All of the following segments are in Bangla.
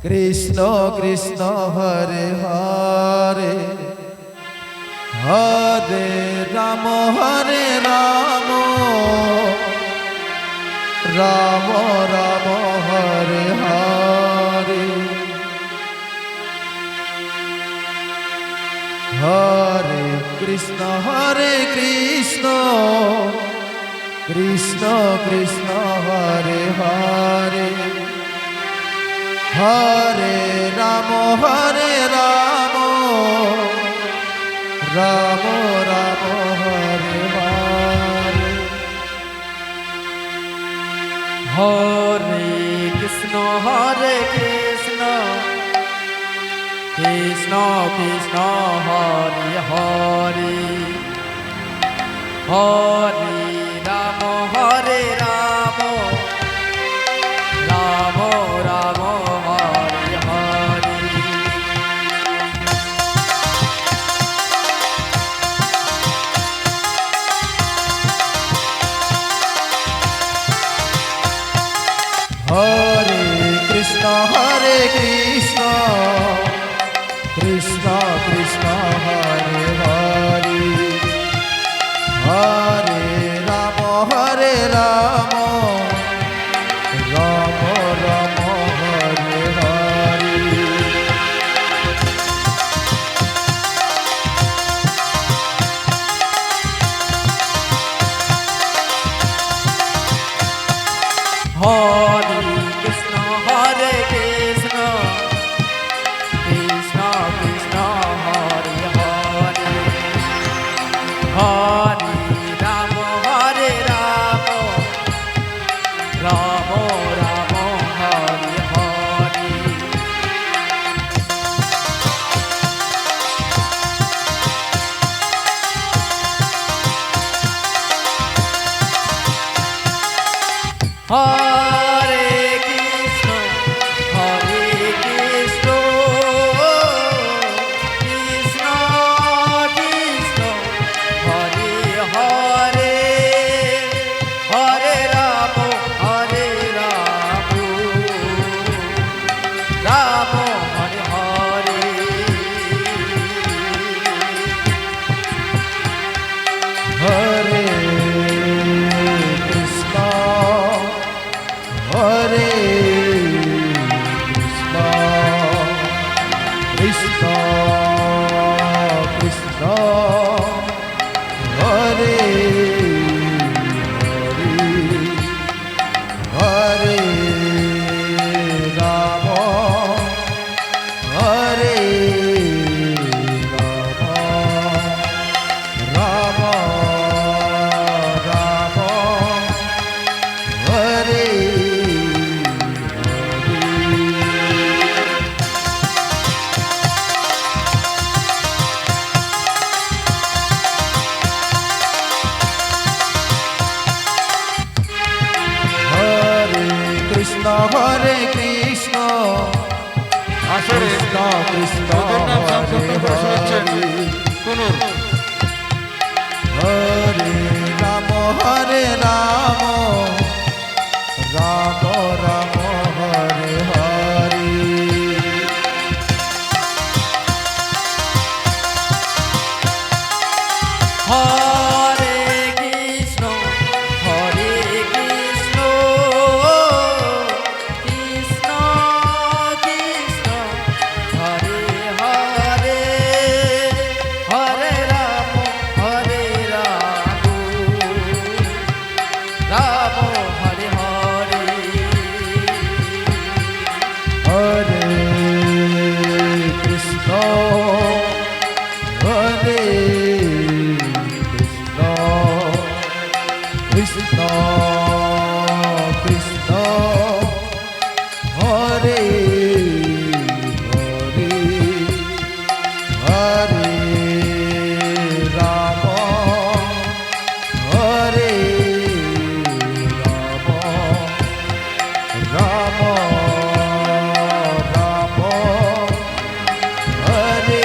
কৃষ্ণ কৃষ্ণ হরে হরে হরে রাম রাম রাম হরে হরে হরে কৃষ্ণ কৃষ্ণ কৃষ্ণ হরে হরে হরে রাম রাম রাম হরে হরে হরে কৃষ্ণ কৃষ্ণ কৃষ্ণ হরে হরে হরে রাম রাম রাম হরে হরে হরে কৃষ্ণ কৃষ্ণ কৃষ্ণ হরে হরে হরে রাম রাম রাম হরে হরে হরে কৃষ্ণ কৃষ্ণ কৃষ্ণ কৃষ্ণ হরে হরে হরে রাম রাম রাম হরে হরে হরে কৃষ্ণ কৃষ্ণ কৃষ্ণ হরে হরে হরে রাম রাম হরে হরে হরে কৃষ্ণ হরে কৃষ্ণ কৃষ্ণ হরে হরে রাম হরে রাম রাম হরে কৃষ্ণ কৃষ্ণ আসরে কৃষ্ণ ওদের নাম সংক্ষিপ্ত করে শোনাচ্ছেন কুনুর। হরে রাম রাম রাম হরে হরে হরে কৃষ্ণ কৃষ্ণ কৃষ্ণ কৃষ্ণ হরে হরে হরে রাম রাম হরে হরে হরে কৃষ্ণ হরে কৃষ্ণ কৃষ্ণ হরে হরে হরে রাম হরে রাম রাম হরে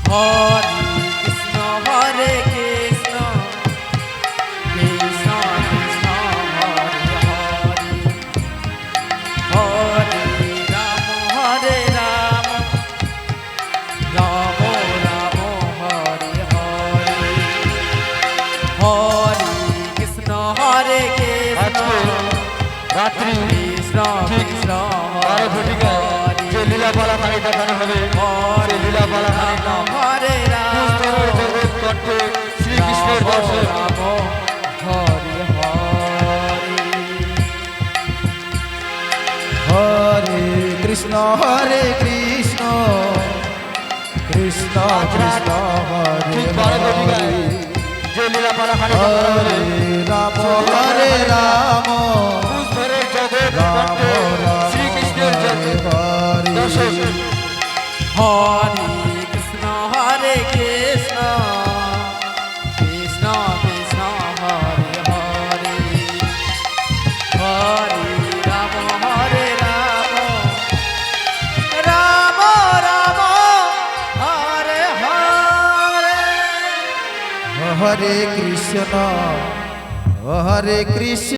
হরে কৃষ্ণ কৃষ্ণ কৃষ্ণ কৃষ্ণ হরে হরে হরে রাম রাম রাম হরে হরে হরে কৃষ্ণ কৃষ্ণ রাত্রি কৃষ্ণ ঠিক কৃষ্ণ 12 ঘটিকায় যে লীলাপালা খানি দেখানো হবে সেই লীলাপালা খানি হরে রাম জগৎ কণ্ঠে শ্রীকৃষ্ণের দর্শন রাম হরে হরে হরে কৃষ্ণ কৃষ্ণ কৃষ্ণ হরে ঠিক 12 হরে ঘটিকায় যে লীলাপালা খানি দেখানো হবে হরে রাম পুষ্করের জগৎ রাম কণ্ঠে রাম শ্রীকৃষ্ণের হরে দর্শন হরে কৃষ্ণ কৃষ্ণ কৃষ্ণ কৃষ্ণ হরে হরে হরে রাম রাম রাম হরে হরে হরে কৃষ্ণ